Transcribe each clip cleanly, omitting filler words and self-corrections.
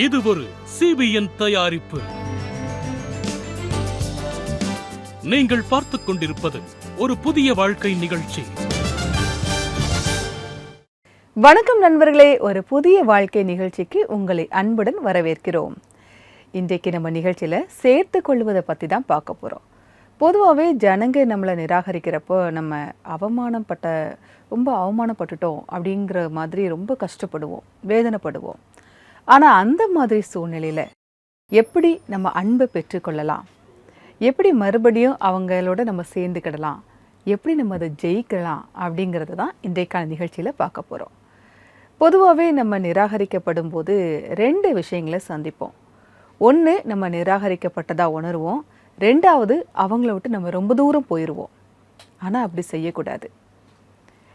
இது ஒரு CBN தயாரிப்பு. நீங்கள் பார்த்துக் கொண்டிருப்பது ஒரு புதிய வாழ்க்கை நிகழ்ச்சி. வணக்கம் நண்பர்களே, ஒரு புதிய வாழ்க்கை நிகழ்ச்சிக்கு உங்களை அன்புடன் வரவேற்கிறோம். இன்றைக்கு நம்ம நிகழ்ச்சியில் சேர்த்து கொள்வதை பற்றி தான் பார்க்க போகிறோம். பொதுவாகவே ஜனங்க நம்மளை நிராகரிக்கிறப்போ நம்ம ரொம்ப அவமானப்பட்டுட்டோம் அப்படிங்கிற மாதிரி ரொம்ப கஷ்டப்படுவோம், வேதனைப்படுவோம். ஆனால் அந்த மாதிரி சூழ்நிலையில் எப்படி நம்ம அன்பை பெற்றுக்கொள்ளலாம், எப்படி மறுபடியும் அவங்களோட நம்ம சேர்ந்துக்கிடலாம், எப்படி நம்ம அதை ஜெயிக்கலாம் அப்படிங்கிறது தான் இன்றைக்கான நிகழ்ச்சியில் பார்க்க போகிறோம். பொதுவாகவே நம்ம நிராகரிக்கப்படும் போது 2 விஷயங்களை சந்திப்போம். ஒன்று, நம்ம நிராகரிக்கப்பட்டதாக உணர்வோம். 2வது, அவங்கள விட்டு நம்ம ரொம்ப தூரம் போயிடுவோம். ஆனால் அப்படி செய்யக்கூடாது.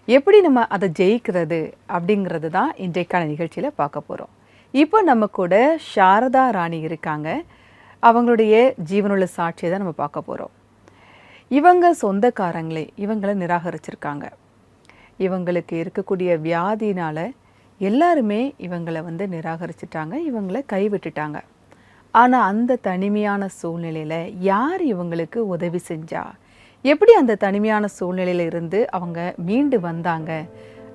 எப்படி நம்ம அதை ஜெயிக்கிறது அப்படிங்கிறது தான் இன்றைக்கான நிகழ்ச்சியில் பார்க்க போகிறோம். இப்போ நம்ம கூட சாரதா ராணி இருக்காங்க. அவங்களுடைய ஜீவனுள்ள சாட்சியை தான் நம்ம பார்க்க போகிறோம். இவங்க சொந்தக்காரங்களே இவங்களை நிராகரிச்சிருக்காங்க. இவங்களுக்கு இருக்கக்கூடிய வியாதினால் எல்லாருமே இவங்களை நிராகரிச்சிட்டாங்க, இவங்களை கைவிட்டுட்டாங்க. ஆனால் அந்த தனிமையான சூழ்நிலையில் யார் இவங்களுக்கு உதவி செஞ்சா, எப்படி அந்த தனிமையான சூழ்நிலையில் இருந்து அவங்க மீண்டு வந்தாங்க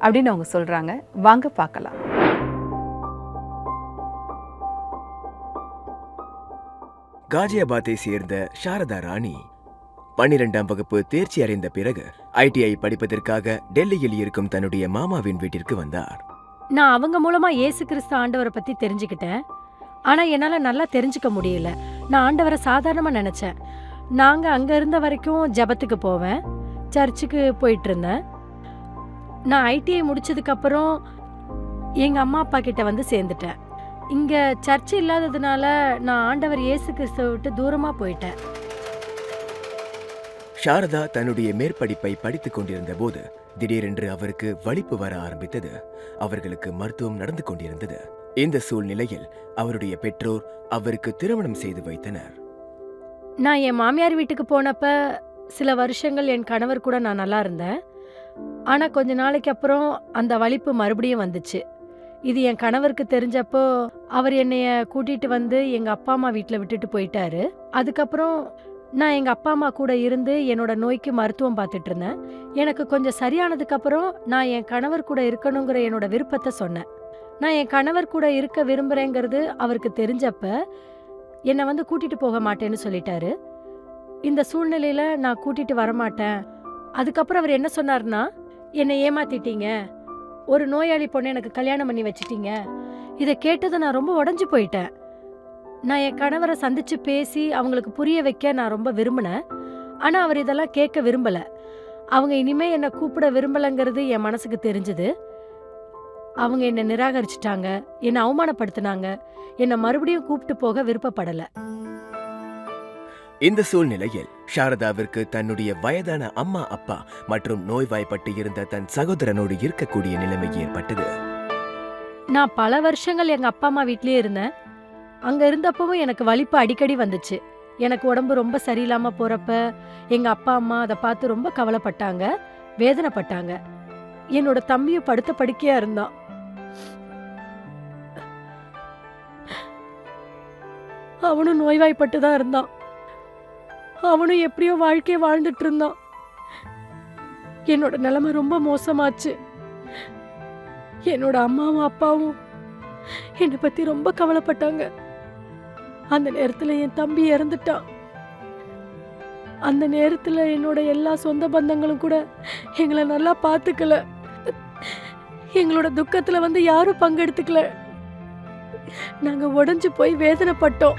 அப்படின்னு அவங்க சொல்கிறாங்க. வாங்க பார்க்கலாம். காஜியாபாத்தை சேர்ந்த சாரதா ராணி 12ஆம் வகுப்பு தேர்ச்சி அடைந்த பிறகு ITI படிப்பதற்காக டெல்லியில் இருக்கும் தன்னுடைய மாமாவின் வீட்டிற்கு வந்தார். நான் அவங்க மூலமா இயேசு கிறிஸ்து ஆண்டவரை பத்தி தெரிஞ்சுக்கிட்டேன். ஆனா என்னால நல்லா தெரிஞ்சுக்க முடியல. நான் ஆண்டவரை சாதாரணமா நினைச்சேன். நாங்க அங்க இருந்த வரைக்கும் ஜபத்துக்கு போவேன், சர்ச்சுக்கு போயிட்டு இருந்தேன். நான் ITI முடிச்சதுக்கு அப்புறம் எங்க அம்மா அப்பா கிட்ட சேர்ந்துட்டேன். இங்க சர்ச் இல்லாததுனால நான் ஆண்டவர் இயேசு கிறிஸ்துவை விட்டு தூரமா போயிட்டேன். சாரதா தன்னுடைய மேற்படிப்பை படித்துக் கொண்டிருந்த போது திடீரென்று அவருக்கு வலிப்பு வர ஆரம்பித்தது. அவர்களுக்கு மருத்துவம் நடந்து கொண்டிருந்தது. இந்த சூழ்நிலையில் அவருடைய பெற்றோர் அவருக்கு திருமணம் செய்து வைத்தனர். நான் என் மாமியார் வீட்டுக்கு போனப்ப சில வருஷங்கள் என் கணவர் கூட நான் நல்லா இருந்தேன். ஆனா கொஞ்ச நாளைக்கு அப்புறம் அந்த வலிப்பு மறுபடியும் வந்துச்சு. இது என் கணவருக்கு தெரிஞ்சப்போ அவர் என்னைய கூட்டிட்டு எங்க அப்பா அம்மா வீட்டில் விட்டுட்டு போயிட்டாரு. அதுக்கப்புறம் நான் எங்க அப்பா அம்மா கூட இருந்து என்னோட நோய்க்கு மருத்துவம் பார்த்துட்டு இருந்தேன். எனக்கு கொஞ்சம் சரியானதுக்கு அப்புறம் நான் என் கணவர் கூட இருக்கணுங்கிற என்னோட விருப்பத்தை சொன்னேன். நான் என் கணவர் கூட இருக்க விரும்புறேங்கிறது அவருக்கு தெரிஞ்சப்ப என்னை கூட்டிட்டு போக மாட்டேன்னு சொல்லிட்டாரு. இந்த சூழ்நிலையில நான் கூட்டிட்டு வரமாட்டேன். அதுக்கப்புறம் அவர் என்ன சொன்னார்னா, என்னை ஏமாத்திட்டீங்க, ஒரு நோயாளி பொண்ணு எனக்கு கல்யாணம் பண்ணி வச்சிட்டீங்க. இதை கேட்டதை நான் ரொம்ப உடஞ்சு போயிட்டேன். நான் என் கணவரை சந்திச்சு பேசி அவங்களுக்கு புரிய வைக்க நான் ரொம்ப விரும்பினேன். ஆனா அவர் இதெல்லாம் கேட்க விரும்பல. அவங்க இனிமே என்னை கூப்பிட விரும்பலங்கிறது என் மனசுக்கு தெரிஞ்சது. அவங்க என்னை நிராகரிச்சிட்டாங்க, என்னை அவமானப்படுத்தினாங்க, என்னை மறுபடியும் கூப்பிட்டு போக விருப்பப்படல. இந்த சூழ்நிலையில் சாரதாவிற்கு தன்னுடைய வயதான அம்மா அப்பா மற்றும் நோய்வாய்ப்பட்டு இருந்த தன் சகோதரனோடு இருக்கக்கூடிய நிலைமை ஏற்பட்டது. நான் பல வருஷங்கள் எங்க அப்பா அம்மா வீட்லயே இருந்தேன். அங்க இருந்தப்பவும் எனக்கு வலிப்பு அடிக்கடி வந்துச்சு. எனக்கு உடம்பு ரொம்ப சரியில்லாம போறப்ப எங்க அப்பா அம்மா அதை பார்த்து ரொம்ப கவலைப்பட்டாங்க, வேதனைப்பட்டாங்க. என்னோட தம்பியும் படுத்த படுக்கையா இருந்தான். அவனும் நோய்வாய்ப்பட்டு தான் இருந்தான். அவனும் எப்படியோ வாழ்க்கையை வாழ்ந்துட்டு இருந்தான். என்னோட நிலைமை ரொம்ப மோசமாச்சு. என்னோட அம்மாவும் அப்பாவும் என்னை பத்தி ரொம்ப கவலைப்பட்டாங்க. அந்த நேரத்துல என் தம்பி இறந்துட்டான். அந்த நேரத்துல என்னோட எல்லா சொந்த பந்தங்களும் கூட எங்களை நல்லா பார்த்துக்கல. எங்களோட துக்கத்துல யாரும் பங்கெடுத்துக்கல. நாங்க உடைஞ்சு போய் வேதனைப்பட்டோம்.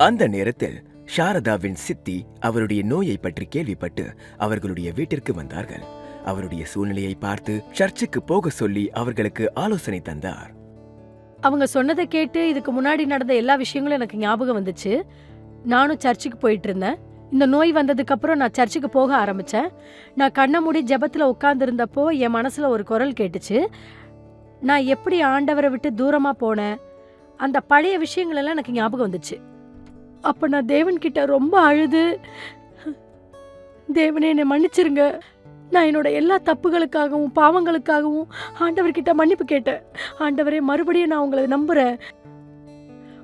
அந்த நேரத்தில் சாரதாவின் சித்தி அவருடைய நோயை பற்றி கேள்விப்பட்டு அவர்களுடைய வீட்டிற்கு வந்தார்கள். அவருடைய சூழ்நிலையை பார்த்து சர்ச்சுக்கு போக சொல்லி அவர்களுக்கு ஆலோசனை தந்தார். அவங்க சொன்னதை கேட்டு இதுக்கு முன்னாடி நடந்த எல்லா விஷயங்களும் எனக்கு ஞாபகம் வந்துச்சு. நானும் சர்ச்சுக்கு போயிட்டு இருந்தேன். இந்த நோய் வந்ததுக்கு அப்புறம் நான் சர்ச்சுக்கு போக ஆரம்பிச்சேன். நான் கண்ணை மூடி ஜெபத்துல உட்கார்ந்து இருந்தப்போ என் மனசுல ஒரு குரல் கேட்டுச்சு. நான் எப்படி ஆண்டவரை விட்டு தூரமா போனேன், அந்த பழைய விஷயங்கள் எல்லாம் எனக்கு ஞாபகம் வந்துச்சு. அப்ப நான் தேவன் கிட்ட ரொம்ப அழுது, தேவனே என்னை மன்னிச்சிருங்க, நான் என்னோட எல்லா தப்புகளுக்காகவும் பாவங்களுக்காகவும் ஆண்டவர்கிட்ட மன்னிப்பு கேட்டேன். ஆண்டவரே, மறுபடியும் நான் உங்களை நம்புறேன்,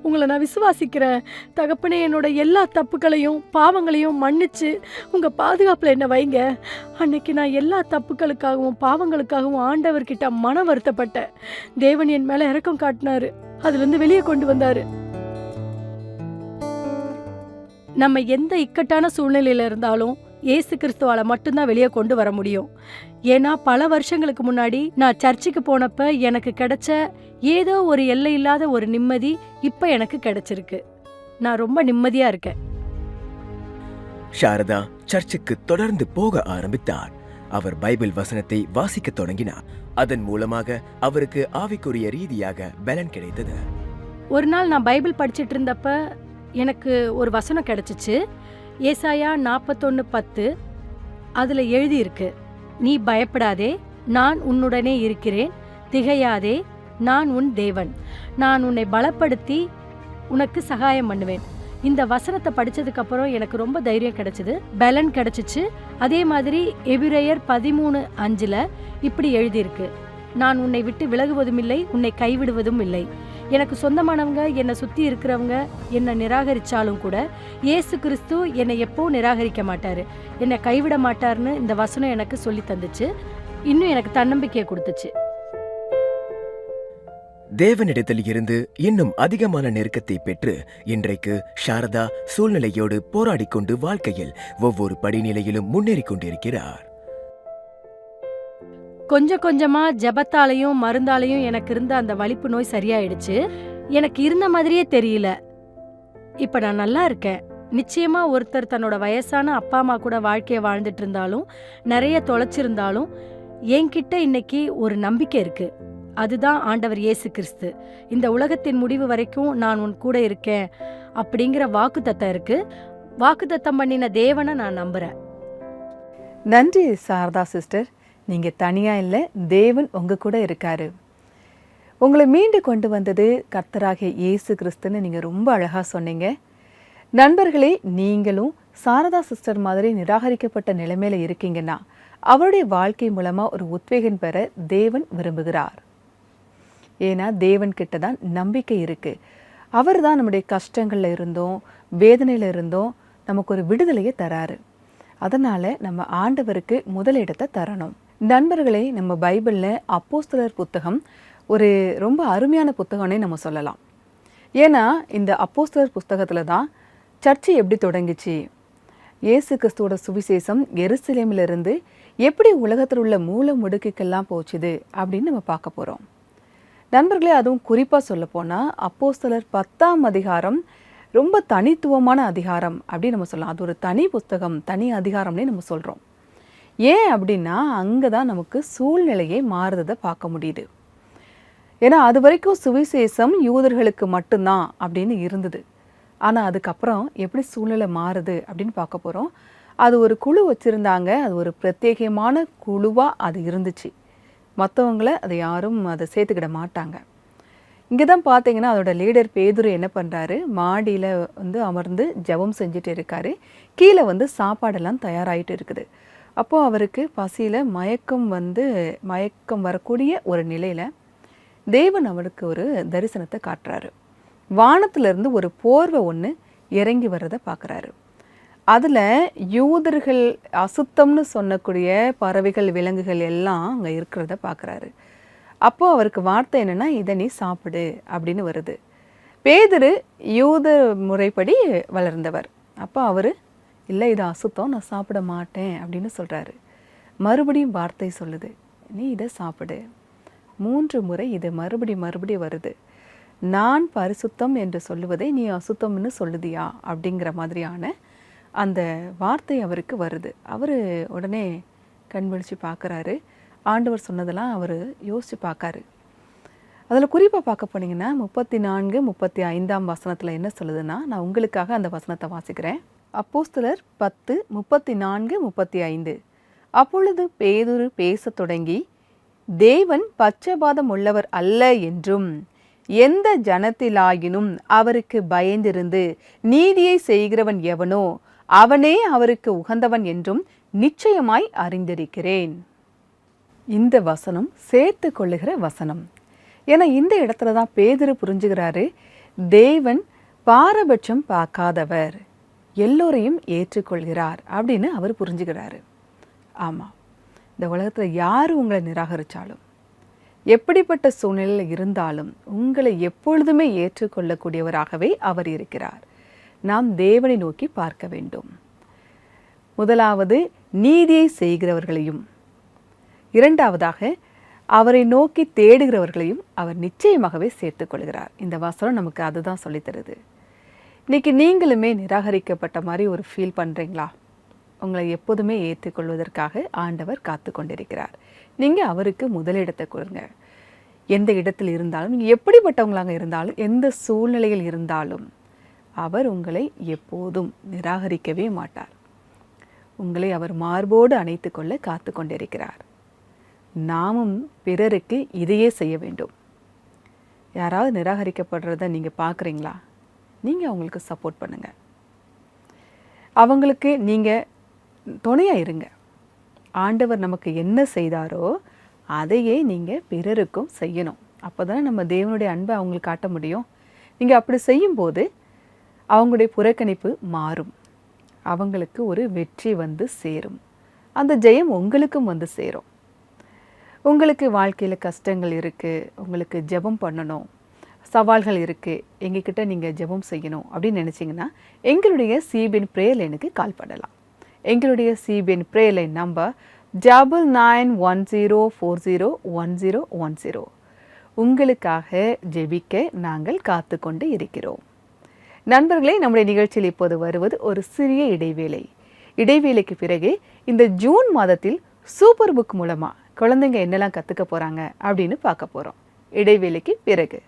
உங்களை நான் விசுவாசிக்கிறேன். தகப்பனே, என்னோட எல்லா தப்புகளையும் பாவங்களையும் மன்னிச்சு உங்க பாதுகாப்புல என்ன வைங்க. அன்னைக்கு நான் எல்லா தப்புகளுக்காகவும் பாவங்களுக்காகவும் ஆண்டவர்கிட்ட மன வருத்தப்பட்டேன். தேவன் என் மேல இரக்கம் காட்டினாரு, அதுல இருந்து வெளியே கொண்டு வந்தாரு. நம்ம எந்த இக்கட்டான சூழ்நிலையில இருந்தாலும் இயேசு கிறிஸ்துவால மட்டும்தான் வெளியே கொண்டு வர முடியும். ஏன்னா பல வருஷங்களுக்கு முன்னாடி நான் சர்ச்சுக்கு போனப்ப எனக்கு கிடைச்ச ஏதோ ஒரு எல்லை இல்லாத ஒரு நிம்மதி இப்ப எனக்கு கிடைச்சிருக்கு. நான் ரொம்ப நிம்மதியா இருக்கேன். சாரதா சர்ச்சுக்கு தொடர்ந்து போக ஆரம்பித்தார். அவர் பைபிள் வசனத்தை வாசிக்க தொடங்கினார். அதன் மூலமாக அவருக்கு ஆவிக்குரிய ரீதியாக பலன் கிடைத்தது. ஒரு நாள் நான் பைபிள் படிச்சிட்டு இருந்தப்ப எனக்கு ஒரு வசனம் கிடைச்சிச்சு. ஏசாயா 41:10. அதுல எழுதியிருக்கு, நீ பயப்படாதே, நான் உன்னுடனே இருக்கிறேன், திகையாதே, நான் உன் தேவன், நான் உன்னை பலப்படுத்தி உனக்கு சகாயம் பண்ணுவேன். இந்த வசனத்தை படிச்சதுக்கு அப்புறம் எனக்கு ரொம்ப தைரியம் கிடைச்சது, பலன் கிடைச்சிச்சு. அதே மாதிரி எபிரேயர் 13:5 இப்படி எழுதியிருக்கு, நான் உன்னை விட்டு விலகுவதும் இல்லை, உன்னை கைவிடுவதும் இல்லை. எனக்கு சொந்தமானவங்க, என்னை சுற்றி இருக்கிறவங்க என்னை நிராகரித்தாலும் கூட இயேசு கிறிஸ்து என்னை எப்போவும் நிராகரிக்க மாட்டார், என்னை கைவிட மாட்டார்னு இந்த வசனம் எனக்கு சொல்லி தந்துச்சு. இன்னும் எனக்கு தன்னம்பிக்கையை கொடுத்துச்சு. தேவனிடத்தில் இருந்து இன்னும் அதிகமான நெருக்கத்தை பெற்று இன்றைக்கு சாரதா சூழ்நிலையோடு போராடிக்கொண்டு வாழ்க்கையில் ஒவ்வொரு படிநிலையிலும் முன்னேறி கொண்டிருக்கிறார். கொஞ்சம் கொஞ்சமா ஜபத்தாலையும் மருந்தாலையும் எனக்கு இருந்த அந்த வலிப்பு நோய் சரியாயிடுச்சு. எனக்கு இருந்த மாதிரியே தெரியல. இப்ப நான் நல்லா இருக்கேன். நிச்சயமா ஒருத்தர் தன்னோட வயசான அப்பா அம்மா கூட வாழ்க்கைய வாழ்ந்துட்டு இருந்தாலும், நிறைய தொலைச்சிருந்தாலும், என்கிட்ட இன்னைக்கு ஒரு நம்பிக்கை இருக்கு. அதுதான் ஆண்டவர் இயேசு கிறிஸ்து. இந்த உலகத்தின் முடிவு வரைக்கும் நான் உன் கூட இருக்கேன் அப்படிங்கிற வாக்குத்தத்தம் இருக்கு. வாக்குத்தத்தம் பண்ணின தேவனை நான் நம்புறேன். நன்றி சாரதா சிஸ்டர். நீங்க தனியா இல்லை, தேவன் உங்க கூட இருக்காரு. உங்களை மீண்டு கொண்டு வந்தது கர்த்தராகிய இயேசு கிறிஸ்துன்னு நீங்க ரொம்ப அழகா சொன்னீங்க. நண்பர்களே, நீங்களும் சாரதா சிஸ்டர் மாதிரி நிராகரிக்கப்பட்ட நிலைமையில இருக்கீங்கன்னா அவருடைய வாழ்க்கை மூலமா ஒரு உத்வேகம் பெற தேவன் விரும்புகிறார். ஏன்னா தேவன் கிட்ட தான் நம்பிக்கை இருக்கு. அவர் தான் நம்முடைய கஷ்டங்கள்ல இருந்தோம், வேதனையில இருந்தோம் நமக்கு ஒரு விடுதலையை தராரு. அதனால நம்ம ஆண்டவருக்கு முதலிடத்தை தரணும். நண்பர்களே, நம்ம பைபிளில் அப்போஸ்தலர் புத்தகம் ஒரு ரொம்ப அருமையான புத்தகம்னே நம்ம சொல்லலாம். ஏன்னா இந்த அப்போஸ்தலர் புத்தகத்தில் தான் சர்ச்சு எப்படி தொடங்கிச்சு, இயேசு கிறிஸ்துவோட சுவிசேஷம் எருசலேமிலிருந்து எப்படி உலகத்தில் உள்ள மூல முடுக்குக்கெல்லாம் போச்சுது அப்படின்னு நம்ம பார்க்க போகிறோம். நண்பர்களே, அதுவும் குறிப்பாக சொல்ல போனால் அப்போஸ்தலர் 10ஆம் அதிகாரம் ரொம்ப தனித்துவமான அதிகாரம் அப்படின்னு நம்ம சொல்லலாம். அது ஒரு தனி புத்தகம், தனி அதிகாரம்னே நம்ம சொல்கிறோம். ஏன் அப்படின்னா அங்கே தான் நமக்கு சூழ்நிலையை மாறுறதை பார்க்க முடியுது. ஏன்னா அது வரைக்கும் சுவிசேஷம் யூதர்களுக்கு மட்டும்தான் அப்படின்னு இருந்தது. ஆனால் அதுக்கப்புறம் எப்படி சூழ்நிலை மாறுது அப்படின்னு பார்க்க போகிறோம். அது ஒரு குழு வச்சுருந்தாங்க, அது ஒரு பிரத்யேகமான குழுவாக அது இருந்துச்சு. மற்றவங்கள அதை யாரும் அதை சேர்த்துக்கிட மாட்டாங்க. இங்கே தான் பார்த்தீங்கன்னா அதோட லீடர் பேதுரு என்ன பண்ணுறாரு, மாடியில் அமர்ந்து ஜெபம் செஞ்சுட்டு இருக்காரு. கீழே சாப்பாடெல்லாம் தயாராகிட்டு இருக்குது. அப்போது அவருக்கு பசியில் மயக்கம் வரக்கூடிய ஒரு நிலையில் தேவன் அவருக்கு ஒரு தரிசனத்தை காட்டுறாரு. வானத்திலிருந்து ஒரு போர்வை ஒன்று இறங்கி வர்றதை பார்க்குறாரு. அதில் யூதர்கள் அசுத்தம்னு சொன்னக்கூடிய பறவைகள் விலங்குகள் எல்லாம் அங்கே இருக்கிறத பார்க்குறாரு. அப்போது அவருக்கு வார்த்தை என்னென்னா, இதை நீ சாப்பிடு அப்படின்னு வருது. பேதுரு யூத முறைப்படி வளர்ந்தவர். அப்போ அவர் இல்லை, இது அசுத்தம், நான் சாப்பிட மாட்டேன் அப்படின்னு சொல்கிறாரு. மறுபடியும் வார்த்தை சொல்லுது, நீ இதை சாப்பிடு. 3 முறை இது மறுபடி வருது. நான் பரிசுத்தம் என்று சொல்லுவதை நீ அசுத்தம்னு சொல்லுதியா அப்படிங்கிற மாதிரியான அந்த வார்த்தை அவருக்கு வருது. அவர் உடனே கண் விழிச்சு பார்க்குறாரு. ஆண்டவர் சொன்னதெல்லாம் அவர் யோசித்து பார்க்காரு. அதில் குறிப்பாக பார்க்க போனீங்கன்னா 34, 35ஆம் வசனத்தில் என்ன சொல்லுதுன்னா, நான் உங்களுக்காக அந்த வசனத்தை வாசிக்கிறேன். அப்போஸ்தலர் 10, 34, 35. அப்பொழுது பேதுரு பேசத் தொடங்கி, தேவன் பட்சபாதம் உள்ளவர் அல்ல என்றும் எந்த ஜனத்திலாயினும் அவருக்கு பயந்திருந்து நீதியை செய்கிறவன் எவனோ அவனே அவருக்கு உகந்தவன் என்றும் நிச்சயமாய் அறிந்திருக்கிறேன். இந்த வசனம் சேர்த்து கொள்ளுகிற வசனம். ஏன்னா இந்த இடத்துல தான் பேதுரு புரிஞ்சுக்கிறாரு, தேவன் பாரபட்சம் பார்க்காதவர், எல்லோரையும் ஏற்றுக்கொள்கிறார் அப்படின்னு அவர் புரிஞ்சுக்கிறாரு. ஆமாம், இந்த உலகத்தில் யார் உங்களை நிராகரித்தாலும், எப்படிப்பட்ட சூழ்நிலையில் இருந்தாலும் உங்களை எப்பொழுதுமே ஏற்றுக்கொள்ளக்கூடியவராகவே அவர் இருக்கிறார். நாம் தேவனை நோக்கி பார்க்க வேண்டும். முதலாவது நீதியை செய்கிறவர்களையும், இரண்டாவதாக அவரை நோக்கி தேடுகிறவர்களையும் அவர் நிச்சயமாகவே சேர்த்துக்கொள்கிறார். இந்த வசனம் நமக்கு அதுதான் சொல்லித்தருது. இன்னைக்கு நீங்களுமே நிராகரிக்கப்பட்ட மாதிரி ஒரு ஃபீல் பண்ணுறீங்களா? உங்களை எப்போதுமே ஏற்றுக்கொள்வதற்காக ஆண்டவர் காத்து கொண்டிருக்கிறார். நீங்கள் அவருக்கு முதலிடத்தை கொடுங்க. எந்த இடத்தில் இருந்தாலும், நீங்கள் எப்படிப்பட்டவங்களாக இருந்தாலும், எந்த சூழ்நிலையில் இருந்தாலும் அவர் உங்களை எப்போதும் நிராகரிக்கவே மாட்டார். உங்களை அவர் மார்போடு அணைத்து கொள்ள காத்து கொண்டிருக்கிறார். நாமும் பிறருக்கு இதையே செய்ய வேண்டும். யாராவது நிராகரிக்கப்படுறத நீங்கள் பார்க்குறீங்களா? நீங்கள் அவங்களுக்கு சப்போர்ட் பண்ணுங்கள். அவங்களுக்கு நீங்கள் துணையாக இருங்க. ஆண்டவர் நமக்கு என்ன செய்தாரோ அதையே நீங்கள் பிறருக்கும் செய்யணும். அப்போ தானே நம்ம தேவனுடைய அன்பை அவங்களுக்கு காட்ட முடியும். நீங்கள் அப்படி செய்யும்போது அவங்களுடைய புறக்கணிப்பு மாறும். அவங்களுக்கு ஒரு வெற்றி வந்து சேரும். அந்த ஜெயம் உங்களுக்கும் வந்து சேரும். உங்களுக்கு வாழ்க்கையில் கஷ்டங்கள் இருக்குது, உங்களுக்கு ஜெபம் பண்ணணும், சவால்கள் இருக்குது, எங்ககிட்ட நீங்கள் ஜெபம் செய்யணும் அப்படின்னு நினச்சிங்கன்னா எங்களுடைய சிபிஎன் ப்ரேயர் லைனுக்கு கால் பண்ணலாம். எங்களுடைய சிபிஎன் ப்ரேயர் லைன் நம்பர் 9910401010. உங்களுக்காக ஜெபிக்க நாங்கள் காத்து கொண்டு இருக்கிறோம். நண்பர்களே, நம்முடைய நிகழ்ச்சியில் இப்போது வருவது ஒரு சிறிய இடைவேளை. இடைவேளைக்கு பிறகு இந்த ஜூன் மாதத்தில் சூப்பர் புக் மூலமாக குழந்தைங்க என்னெல்லாம் கற்றுக்க போகிறாங்க அப்படின்னு பார்க்க போகிறோம். இடைவேளைக்கு பிறகு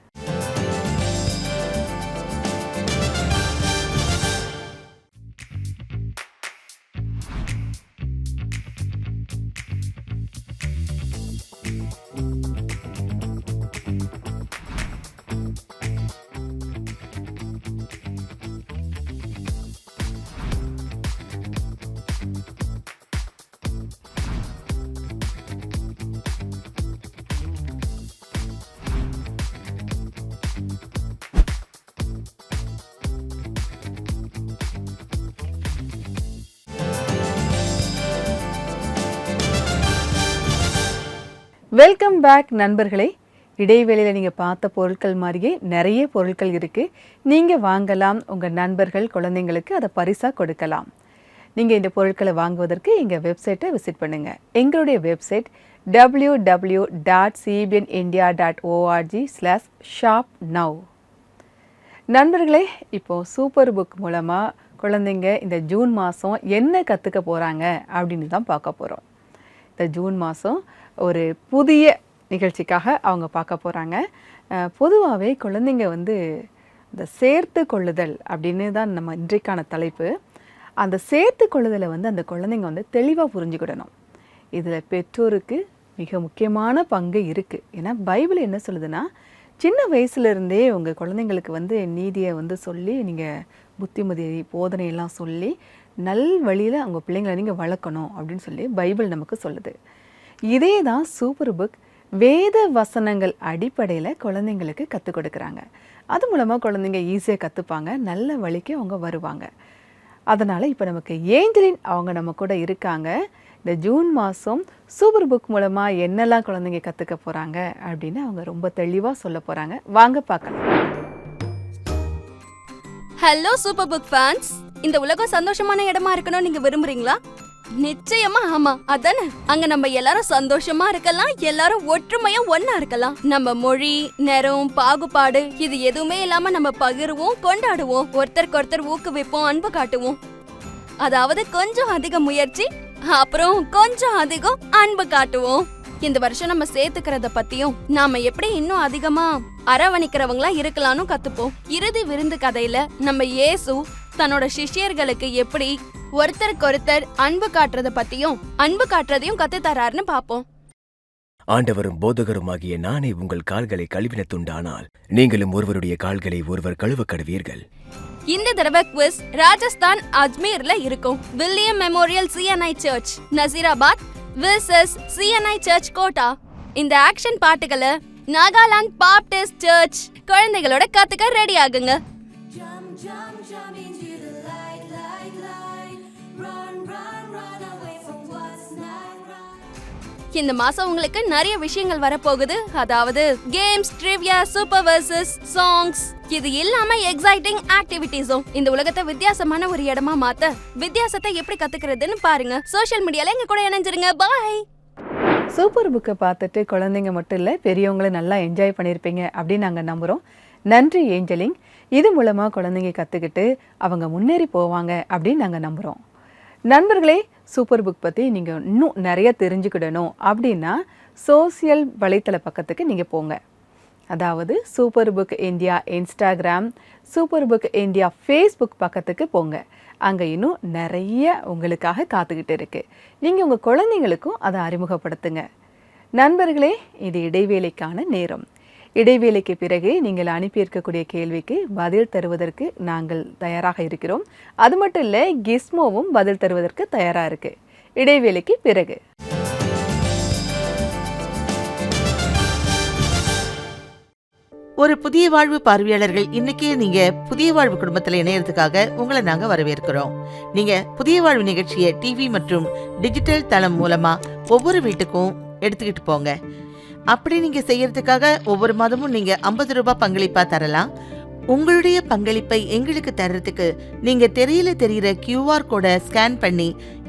வெல்கம் பேக் நண்பர்களே. இடைவேளையில் நீங்கள் பார்த்த பொருட்கள் மாதிரியே நிறைய பொருட்கள் இருக்குது. நீங்கள் வாங்கலாம். உங்கள் நண்பர்கள் குழந்தைங்களுக்கு அதை பரிசாக கொடுக்கலாம். நீங்கள் இந்த பொருட்களை வாங்குவதற்கு எங்கள் வெப்சைட்டை விசிட் பண்ணுங்கள். எங்களுடைய வெப்சைட் www.cbnindia.org/shopnow. நண்பர்களே, இப்போது சூப்பர் புக் மூலமாக குழந்தைங்க இந்த ஜூன் மாதம் என்ன கற்றுக்க போகிறாங்க அப்படின்னு தான் பார்க்க போகிறோம். இந்த ஜூன் மாதம் ஒரு புதிய நிகழ்ச்சிக்காக அவங்க பார்க்க போகிறாங்க. பொதுவாகவே குழந்தைங்க இந்த சேர்த்து கொள்ளுதல் அப்படின்னு தான் நம்ம இன்றைக்கான தலைப்பு. அந்த சேர்த்து கொள்ளுதலை அந்த குழந்தைங்க தெளிவாக புரிஞ்சுக்கிடணும். இதில் பெற்றோருக்கு மிக முக்கியமான பங்கு இருக்குது. ஏன்னா பைபிள் என்ன சொல்லுதுன்னா, சின்ன வயசுலேருந்தே உங்கள் குழந்தைங்களுக்கு நீதியை சொல்லி, நீங்கள் புத்திமதி போதனையெல்லாம் சொல்லி நல் வழியில் அவங்க பிள்ளைங்களை நீங்கள் வளர்க்கணும் அப்படின்னு சொல்லி பைபிள் நமக்கு சொல்லுது. இதே தான் சூப்பர் புக் வேத வசனங்கள் அடிப்படையில் குழந்தைங்களுக்கு கற்றுக் கொடுக்குறாங்க. அது மூலமாக குழந்தைங்க ஈஸியாக கற்றுப்பாங்க, நல்ல வழிக்கு அவங்க வருவாங்க. அதனால் இப்போ நமக்கு ஏஞ்சலின் அவங்க நம்ம கூட இருக்காங்க. இந்த ஜூன் மாதம் சூப்பர் புக் மூலமாக என்னெல்லாம் குழந்தைங்க கற்றுக்க போகிறாங்க அப்படின்னு அவங்க ரொம்ப தெளிவாக சொல்ல போகிறாங்க. வாங்க பார்க்கலாம். ஹலோ சூப்பர் புக் ஃபேன்ஸ், இந்த உலகம் சந்தோஷமான இடமா இருக்கணும் நீங்க விரும்புறீங்களா? நிச்சயமா ஆமா, அதானே. அங்க நம்ம எல்லாரும் சந்தோஷமா இருக்கலாம், எல்லாரும் ஒற்றுமையா ஒன்னா இருக்கலாம். நம்ம மொழி, நிறம், பாகுபாடு இது எதுவுமே இல்லாம நம்ம பகிர்வோம், கொண்டாடுவோம், ஒருத்தருக்கு ஒருத்தர் ஊக்குவிப்போம், அன்பு காட்டுவோம். அதாவது கொஞ்சம் அதிக முயற்சி, அப்புறம் கொஞ்சம் அதிகம் அன்பு காட்டுவோம். இந்த வருஷம் நம்ம சேர்த்துக்கிறத பத்தியும், நாம எப்படி இன்னும் அதிகமா அரவணைக்கிறவங்களா இருக்கலாம்னு கத்துப்போம். இறுதி விருந்து கதையில நம்ம இயேசு தன்னோட சிஷ்யர்களுக்கு எப்படி ஒருத்தருக்கொருத்தர் அன்பு காட்டுறத பத்தியும் அன்பு காட்டுறதையும் கத்து தராருன்னு பாப்போம். ஆண்டவரும் போதகருமாகிய நானே உங்கள் கால்களை கழுவின துண்டானால் நீங்களும் ஒருவருடைய கால்களை ஒருவர் கழுவ கடுவீர்கள். இந்த தடவை குவிஸ் ராஜஸ்தான் அஜ்மீர்ல இருக்கும். William Memorial CNI church Nasirabad vs CNI church Kota. இந்த ஆக்ஷன் பாட்டுகளை நாகாலாந்து பாப்டிஸ்ட் சர்ச் குழந்தைகளோட கத்துக்க ரெடி ஆகுங்க. இந்த மாசம் உங்களுக்கு நிறைய விஷயங்கள் வரப்போகுது. அதாவது games, trivia, super versus songs, இது இல்லாம எக்ஸைட்டிங் ஆக்டிவிட்டீஸும். இந்த உலகத்தை வித்தியாசமான ஒரு இடமா மாத்த வித்தியாசத்தை எப்படி கத்துக்கிறதுன்னு பாருங்க. சோஷியல் மீடியால எங்க கூட இணைஞ்சிருங்க. பாய். சூப்பர் புக்கை பார்த்துட்டு குழந்தைங்க மட்டும் இல்லை, பெரியவங்களும் நல்லா என்ஜாய் பண்ணியிருப்பீங்க அப்படின்னு நாங்கள் நம்புகிறோம். நன்றி ஏஞ்சலிங். இது மூலமாக குழந்தைங்க கற்றுக்கிட்டு அவங்க முன்னேறி போவாங்க அப்படின்னு நாங்கள் நம்புகிறோம். நண்பர்களே, சூப்பர் புக் பற்றி நீங்கள் இன்னும் நிறைய தெரிஞ்சுக்கிடணும் அப்படின்னா சோசியல் வலைத்தள பக்கத்துக்கு நீங்கள் போங்க. அதாவது super book India Instagram, super book India Facebook பக்கத்துக்கு போங்க. அங்கே இன்னும் நிறைய உங்களுக்காக காத்துக்கிட்டு இருக்கு. நீங்கள் உங்கள் குழந்தைங்களுக்கும் அதை அறிமுகப்படுத்துங்க. நண்பர்களே, இது இடைவேளைக்கான நேரம். இடைவேளைக்கு பிறகு நீங்கள் அனுப்பியிருக்கக்கூடிய கேள்விக்கு பதில் தருவதற்கு நாங்கள் தயாராக இருக்கிறோம். அது மட்டும் இல்லை, கிஸ்மோவும் பதில் தருவதற்கு தயாராக இருக்கு. இடைவேளைக்கு பிறகு ஒரு புதிய வாழ்வு பார்வையாளர்கள், இன்னைக்கு நீங்க புதிய வாழ்வு குடும்பத்துல இணையறதுக்காக உங்களை நாங்க வரவேற்கிறோம். நீங்க புதிய வாழ்வு நிகழ்ச்சியை டிவி மற்றும் டிஜிட்டல் தளம் மூலமா ஒவ்வொரு வீட்டுக்கும் எடுத்துக்கிட்டு போங்க. அப்படி நீங்க செய்யறதுக்காக ஒவ்வொரு மாதமும் நீங்க 50 ரூபாய் பங்களிப்பா தரலாம். உங்களுடைய பங்களிப்பை எங்களுக்கு தர்றதுக்கு நீங்க தெரியுற QR கோடை ஸ்கேன் பண்ணி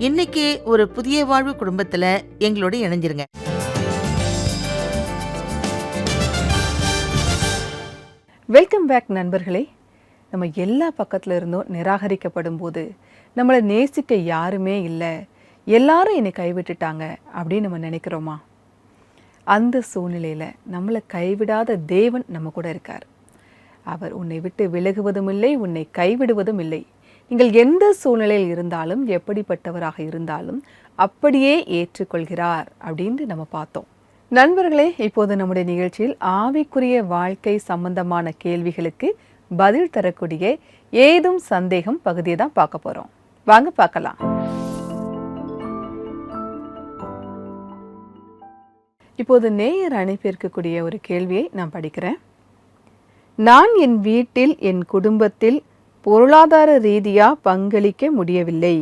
இன்னைக்கே ஒரு புதிய வாழ்வு குடும்பத்துல எங்களோட இணைஞ்சிருங்க. வெல்கம் பேக் நண்பர்களே. நம்ம எல்லா பக்கத்தில் இருந்தும் நிராகரிக்கப்படும் போது நம்மளை நேசிக்க யாருமே இல்லை, எல்லாரும் என்னை கைவிட்டுட்டாங்க அப்படின்னு நம்ம நினைக்கிறோமா? அந்த சூழ்நிலையில் நம்மளை கைவிடாத தேவன் நம்ம கூட இருக்கார். அவர் உன்னை விட்டு விலகுவதும் இல்லை, உன்னை கைவிடுவதும் இல்லை. நீங்கள் எந்த சூழ்நிலையில் இருந்தாலும், எப்படிப்பட்டவராக இருந்தாலும் அப்படியே ஏற்றுக்கொள்கிறார் அப்படின்னு நம்ம பார்த்தோம். நண்பர்களே, இப்போது நம்முடைய நிகழ்ச்சியில் ஆவிக்குரிய வாழ்க்கை சம்பந்தமான கேள்விகளுக்கு பதில் தரக்கூடிய ஏதும் சந்தேகம் பகுதியை தான் பார்க்க போறோம். வாங்க பார்க்கலாம். இப்போது நேயர் அனுப்பியிருக்கக்கூடிய ஒரு கேள்வியை நான் படிக்கிறேன். நான் என் வீட்டில், என் குடும்பத்தில் பொருளாதார ரீதியாக பங்களிக்க முடியவில்லை.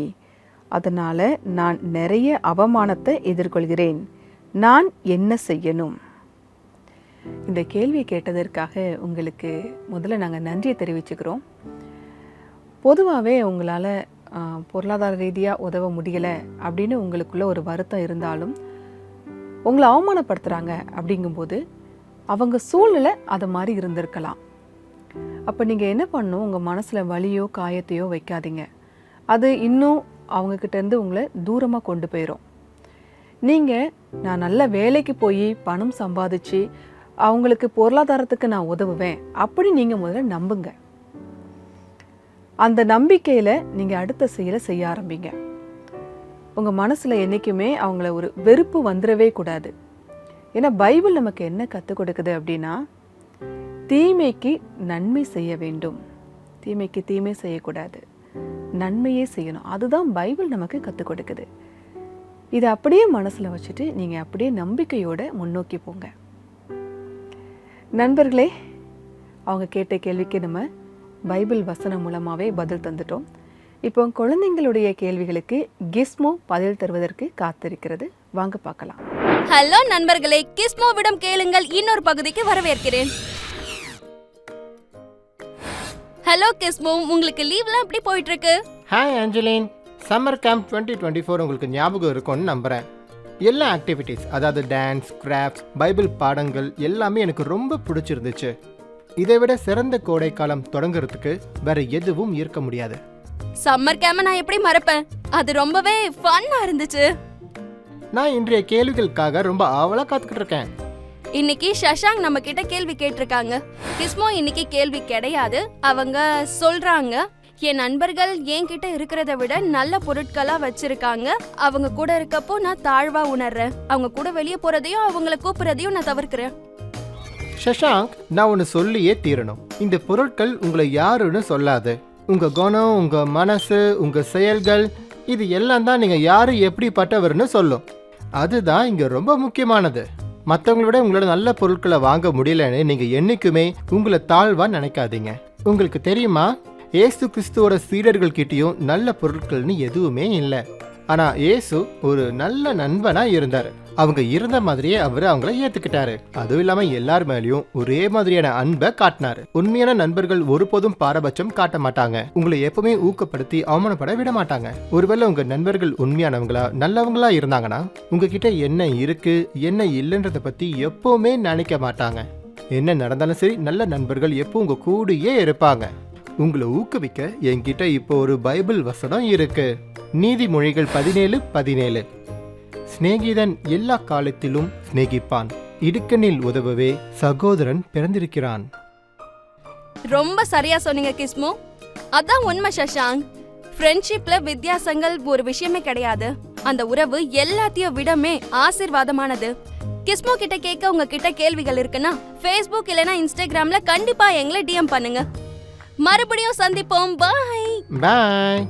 அதனால நான் நிறைய அவமானத்தை எதிர்கொள்கிறேன். நான் என்ன செய்யணும்? இந்த கேள்வியை கேட்டதற்காக உங்களுக்கு முதல்ல நாங்கள் நன்றியை தெரிவிச்சுக்கிறோம். பொதுவாகவே உங்களால் பொருளாதார ரீதியாக உதவ முடியலை அப்படின்னு உங்களுக்குள்ள ஒரு வருத்தம் இருந்தாலும், உங்களை அவமானப்படுத்துகிறாங்க அப்படிங்கும்போது அவங்க சூழ்நிலை அது மாதிரி இருந்திருக்கலாம். அப்போ நீங்கள் என்ன பண்ணணும்? உங்கள் மனசில் வலியோ காயத்தையோ வைக்காதீங்க. அது இன்னும் அவங்கக்கிட்டேருந்து உங்களை தூரமாக கொண்டு போயிடும். நீங்கள் நான் நல்ல வேலைக்கு போய் பணம் சம்பாதிச்சு அவங்களுக்கு பொருளாதாரத்துக்கு நான் உதவுவேன் அப்படி நீங்கள் முதல்ல நம்புங்க. அந்த நம்பிக்கையில் நீங்கள் அடுத்த செயலை செய்ய ஆரம்பிங்க. உங்கள் மனசில் என்றைக்குமே அவங்கள ஒரு வெறுப்பு வந்துடவே கூடாது. ஏன்னா பைபிள் நமக்கு என்ன கற்றுக் கொடுக்குது அப்படின்னா, தீமைக்கு நன்மை செய்ய வேண்டும், தீமைக்கு தீமை செய்யக்கூடாது, நன்மையே செய்யணும். அதுதான் பைபிள் நமக்கு கற்றுக் கொடுக்குது. இதை அப்படியே மனசில் வச்சுட்டு நீங்கள் அப்படியே நம்பிக்கையோடு முன்னோக்கி போங்க. நண்பர்களே, அவங்க கேட்ட கேள்விக்கு நம்ம பைபிள் வசனம் மூலமாகவே பதில் தந்துட்டோம். இப்போ குழந்தைங்களுடைய கேள்விகளுக்கு கிஸ்மோ பதில் தருவதற்கு காத்திருக்கிறது. வாங்க பார்க்கலாம். ஹலோ நண்பர்களே, கிஸ்மோவிடம் கேளுங்கள் இன்னொரு பகுதிக்கு வரவேற்கிறேன். ஹலோ கிஸ்மோ, உங்களுக்கு லீவ்லாம் எப்படி போயிட்டு இருக்கு? ஹாய் ஆஞ்சலின், சம்மர் கேம்ப் 2024 உங்களுக்கு ஞாபகம் இருக்கும்னு நம்புகிறேன். எல்லா ஆக்டிவிட்டீஸ், அதாவது டான்ஸ், கிராஃப்ட்ஸ், பைபிள் பாடங்கள் எல்லாமே எனக்கு ரொம்ப பிடிச்சிருந்துச்சு. இதை விட சிறந்த கோடைக்காலம் தொடங்குறதுக்கு வேற எதுவும் இருக்க முடியாது. சம்மர் கேம்ப நான் எப்படி மறப்பேன்? அது ரொம்பவே ஃபன்னா இருந்துச்சு. நான் இன்றைய கேள்விகளுக்காக ரொம்ப ஆவலா காத்துக்கிட்டு இருக்கேன். இன்னைக்கு சஷாங் நம்ம கிட்ட கேள்வி கேட்டிருக்காங்க. கிஸ்மோ, இன்னைக்கு கேள்வி கிடையாது. அவங்க சொல்றாங்க, என் நண்பர்கள் என்கிட்ட இருக்கிறத விட நல்ல பொருட்களா வச்சிருக்காங்க. அவங்க கூட இருக்கப்போ நான் தாழ்வா உணர்றேன். அவங்க கூட வெளியே போறதையும் அவங்கள கூப்பிடுறதையும் நான் தவிர்க்கிறேன். சஷாங்க், நான் ஒன்று சொல்லியே தீரணும். இந்த பொருட்கள் உங்களை யாருன்னு சொல்லாது. உங்க குணம், உங்க மனசு, உங்க செயல்கள், இது எல்லாம் தான் நீங்க யாரு எப்படிப்பட்டவர்னு சொல்லும். அதுதான் இங்க ரொம்ப முக்கியமானது. மற்றவங்கள விட உங்களோட நல்ல பொருட்களை வாங்க முடியலன்னு நீங்க என்னைக்குமே உங்களை தாழ்வா நினைக்காதீங்க. உங்களுக்கு தெரியுமா, ஏசு கிறிஸ்துவோட சீடர்கள் கிட்டயும் நல்ல பொருட்கள்னு எதுவுமே இல்லை. ஆனா ஏசு ஒரு நல்ல நண்பனா இருந்தாரு. அவங்க இருந்த மாதிரியே அவரு அவங்கள ஏத்துக்கிட்டாரு. அதுவும் இல்லாம எல்லார் மேலயும் ஒரே மாதிரியான அன்பை காட்டினாரு. உண்மையான நண்பர்கள் ஒருபோதும் பாரபட்சம் காட்ட மாட்டாங்க. உங்களை எப்பவுமே ஊக்கப்படுத்தி அவமானப்பட விட மாட்டாங்க. ஒருவேளை உங்க நண்பர்கள் உண்மையானவங்களா நல்லவங்களா இருந்தாங்கன்னா உங்ககிட்ட என்ன இருக்கு என்ன இல்லைன்றத பத்தி எப்பவுமே நினைக்க மாட்டாங்க. என்ன நடந்தாலும் சரி, நல்ல நண்பர்கள் எப்போ உங்க கூடயே இருப்பாங்க. உங்களை ஊக்குவிக்க என்கிட்ட இப்போ ஒரு பைபிள் வசனம் இருக்கு. நீதிமொழிகள் 17:17. சிநேகிதன் எல்லா காலத்திலும் சிநேகிப்பான், இடுக்கணில் உதவவே சகோதரன் பிறந்திருக்கிறான். ரொம்ப சரியா சொன்னீங்க கிஸ்மு. அதான் உண்மை சஷாங்க். ஃப்ரெண்ட்ஷிப்ல வித்தியாசங்கள் ஒரு விஷயமே கிடையாது. அந்த உறவு எல்லாத்தையும் விடமே ஆசீர்வாதமானது. கிஸ்மு கிட்ட கேட்க உங்ககிட்ட கேள்விகள் இருக்குன்னா ஃபேஸ்புக் இல்லைன்னா இன்ஸ்டாகிராம்ல கண்டிப்பா எங்களை டிஎம் பண்ணுங்க. மறுபடியும் சந்திப்போம். பாய் பாய்.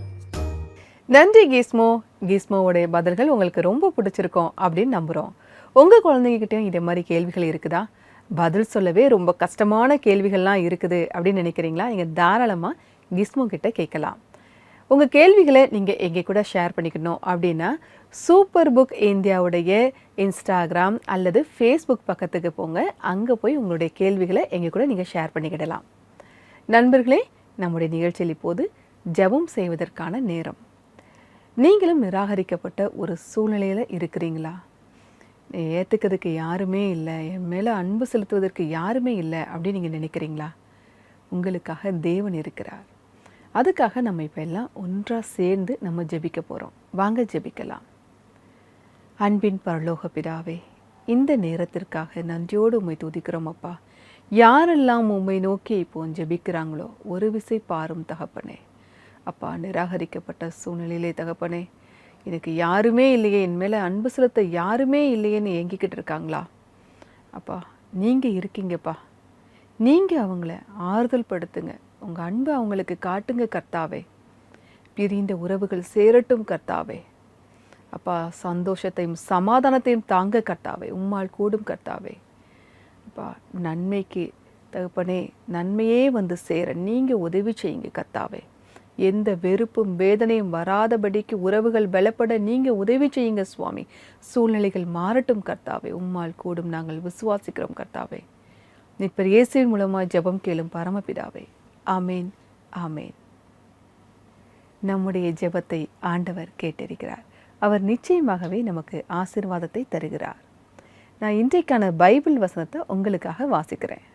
நன்றி கீஸ்மோ. கீஸ்மோவுடைய பதில்கள் உங்களுக்கு ரொம்ப பிடிச்சிருக்கும் அப்படின்னு நம்புகிறோம். உங்கள் குழந்தைங்ககிட்டயும் இதே மாதிரி கேள்விகள் இருக்குதா? பதில் சொல்லவே ரொம்ப கஷ்டமான கேள்விகள்லாம் இருக்குது அப்படின்னு நினைக்கிறீங்களா? நீங்கள் தாராளமாக கீஸ்மோ கிட்ட கேட்கலாம். உங்கள் கேள்விகளை நீங்கள் எங்கள் கூட ஷேர் பண்ணிக்கணும் அப்படின்னா சூப்பர் புக் இந்தியாவுடைய இன்ஸ்டாகிராம் அல்லது ஃபேஸ்புக் பக்கத்துக்கு போங்க. அங்கே போய் உங்களுடைய கேள்விகளை எங்கள் கூட நீங்கள் ஷேர் பண்ணிக்கிடலாம். நண்பர்களே, நம்முடைய நிகழ்ச்சியில் இப்போது ஜெபம் செய்வதற்கான நேரம். நீங்களும் நிராகரிக்கப்பட்ட ஒரு சூழ்நிலையில் இருக்கிறீங்களா? ஏற்றுக்கிறதுக்கு யாருமே இல்லை, என் மேலே அன்பு செலுத்துவதற்கு யாருமே இல்லை அப்படின்னு நீங்கள் நினைக்கிறீங்களா? உங்களுக்காக தேவன் இருக்கிறார். அதுக்காக நம்ம இப்போ எல்லாம் ஒன்றாக சேர்ந்து நம்ம ஜெபிக்க போகிறோம். வாங்க ஜெபிக்கலாம். அன்பின் பரலோக பிதாவே, இந்த நேரத்திற்காக நன்றியோடு உம்மை துதிக்கிறோம் அப்பா. யாரெல்லாம் உம்மை நோக்கி இப்போ ஜெபிக்கிறாங்களோ ஒரு விசை பாரும் தகப்பனே. அப்பா, நிராகரிக்கப்பட்ட சூழ்நிலையிலே தகப்பனே, எனக்கு யாருமே இல்லையே, என் மேலே அன்பு செலுத்த யாருமே இல்லையேன்னு ஏங்கிக்கிட்டு இருக்காங்களா? அப்பா, நீங்கள் இருக்கீங்கப்பா. நீங்கள் அவங்கள ஆறுதல் படுத்துங்க. உங்கள் அன்பை அவங்களுக்கு காட்டுங்க கர்த்தாவே. பிரிந்த உறவுகள் சேரட்டும் கர்த்தாவே. அப்பா, சந்தோஷத்தையும் சமாதானத்தையும் தாங்க கர்த்தாவே. உம்மால் கூடும் கர்த்தாவே. அப்பா, நன்மைக்கு தகப்பனே, நன்மையே வந்து சேர நீங்கள் உதவி செய்யுங்க கர்த்தாவே. எந்த வெறுப்பும் வேதனையும் வராதபடிக்கு உறவுகள் பலப்பட நீங்கள் உதவி செய்யுங்க சுவாமி. சூழ்நிலைகள் மாறட்டும் கர்த்தாவே. உம்மால் கூடும் நாங்கள் விசுவாசிக்கிறோம் கர்த்தாவே. நிற்பர் இயேசுவின் மூலமாக ஜெபம் கேளும் பரமபிதாவே. ஆமேன், ஆமேன். நம்முடைய ஜெபத்தை ஆண்டவர் கேட்டிருக்கிறார். அவர் நிச்சயமாகவே நமக்கு ஆசீர்வாதத்தை தருகிறார். நான் இன்றைக்கான பைபிள் வசனத்தை உங்களுக்காக வாசிக்கிறேன்.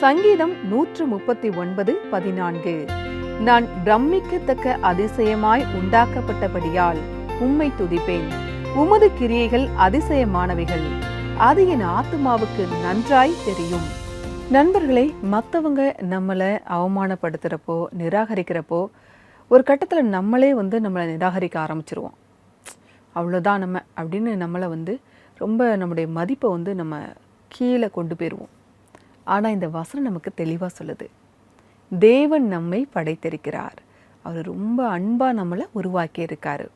சங்கீதம் 139:14. நான் பிரமிக்கத்தக்க அதிசயமாய் உண்டாக்கப்பட்டபடியால் உம்மை துதிப்பேன். உமது கிரியைகள் அதிசயமானவைகள், அது என் ஆத்துமாவுக்கு நன்றாய் தெரியும். நண்பர்களே, மற்றவங்க நம்மளை அவமானப்படுத்துகிறப்போ நிராகரிக்கிறப்போ ஒரு கட்டத்தில் நம்மளே நம்மளை நிராகரிக்க ஆரம்பிச்சிருவோம். அவ்வளோதான் நம்ம அப்படின்னு நம்மளை ரொம்ப நம்முடைய மதிப்பை நம்ம கீழே கொண்டு போயிடுவோம். ஆனால் இந்த வசனம் நமக்கு தெளிவாக சொல்லுது, தேவன் நம்மை படைத்திருக்கிறார். அவர் ரொம்ப அன்பாக நம்மளை உருவாக்கி இருக்காரு.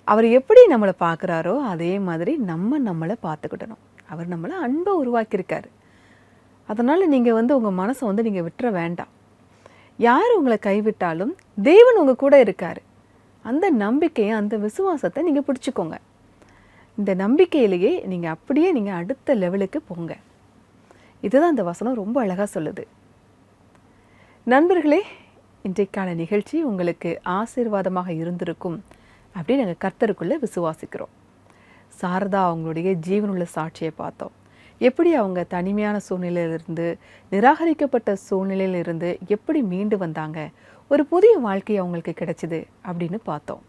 அவர் எப்படி நம்மளை பார்க்குறாரோ அதே மாதிரி நம்மளை பார்த்துக்கிடணும். அவர் நம்மளை அன்பாக உருவாக்கியிருக்காரு. அதனால் நீங்கள் உங்கள் மனசை நீங்கள் விட்டுற வேண்டாம். யார் உங்களை கைவிட்டாலும் தேவன் உங்கள் கூட இருக்கார். அந்த நம்பிக்கையை, அந்த விசுவாசத்தை நீங்கள் பிடிச்சிக்கோங்க. இந்த நம்பிக்கையிலேயே நீங்கள் அப்படியே அடுத்த லெவலுக்கு போங்க. இதுதான் இந்த வசனம் ரொம்ப அழகாக சொல்லுது. நண்பர்களே, இன்றைக்கான நிகழ்ச்சி உங்களுக்கு ஆசீர்வாதமாக இருந்திருக்கும் அப்படின்னு நாங்கள் கர்த்தருக்குள்ளே விசுவாசிக்கிறோம். சாரதா அவங்களுடைய ஜீவனுள்ள சாட்சியை பார்த்தோம். எப்படி அவங்க தனிமையான சூழ்நிலையிலிருந்து, நிராகரிக்கப்பட்ட சூழ்நிலையிலிருந்து எப்படி மீண்டு வந்தாங்க, ஒரு புதிய வாழ்க்கை அவங்களுக்கு கிடைச்சிது அப்படின்னு பார்த்தோம்.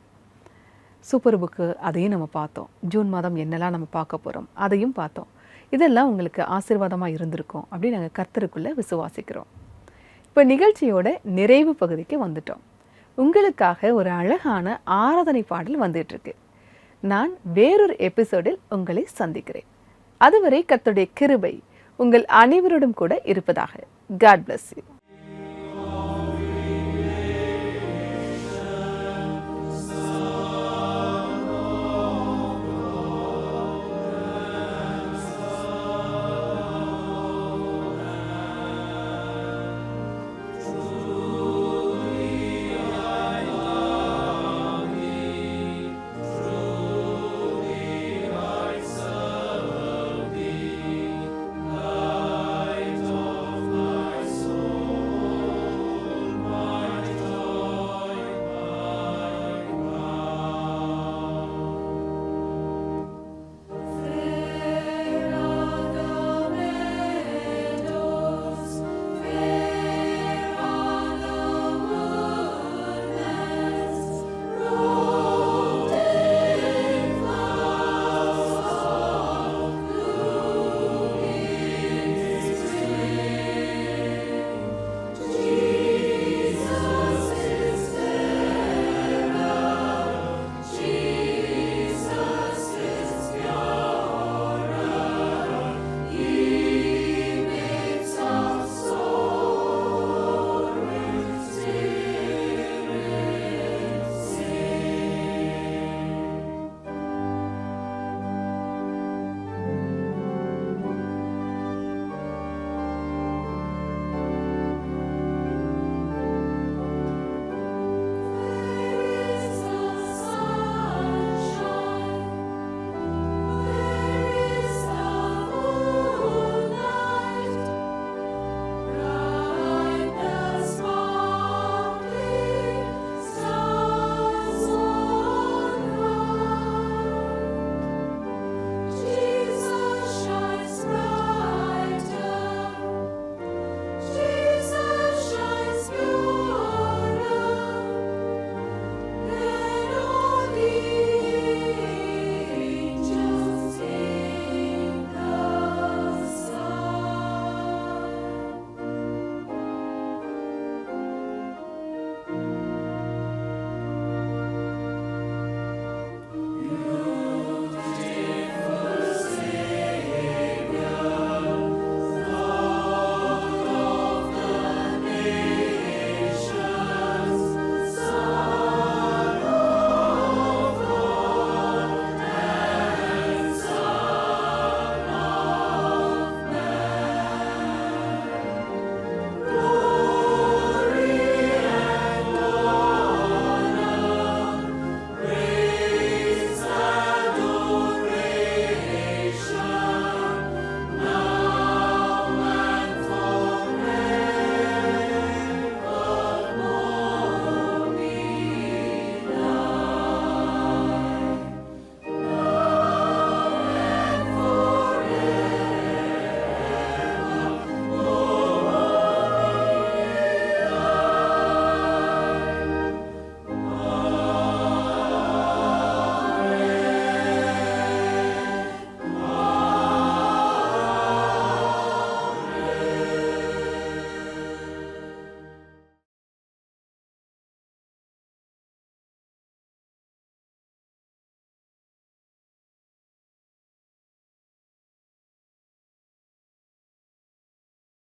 சூப்பர் புக்கு அதையும் நம்ம பார்த்தோம். ஜூன் மாதம் என்னெல்லாம் நம்ம பார்க்க போகிறோம் அதையும் பார்த்தோம். இதெல்லாம் உங்களுக்கு ஆசீர்வாதமாக இருந்திருக்கும் அப்படின்னு நாங்கள் கர்த்தருக்குள்ளே விசுவாசிக்கிறோம். இப்போ நிகழ்ச்சியோட நிறைவு பகுதிக்கு வந்துட்டோம். உங்களுக்காக ஒரு அழகான ஆராதனை பாடல் வந்துட்டுருக்கு. நான் வேறொரு எபிசோடில் உங்களை சந்திக்கிறேன். அதுவரை கர்த்தருடைய கிருபை உங்கள் அனைவரோடும் கூட இருப்பதாக. God bless you.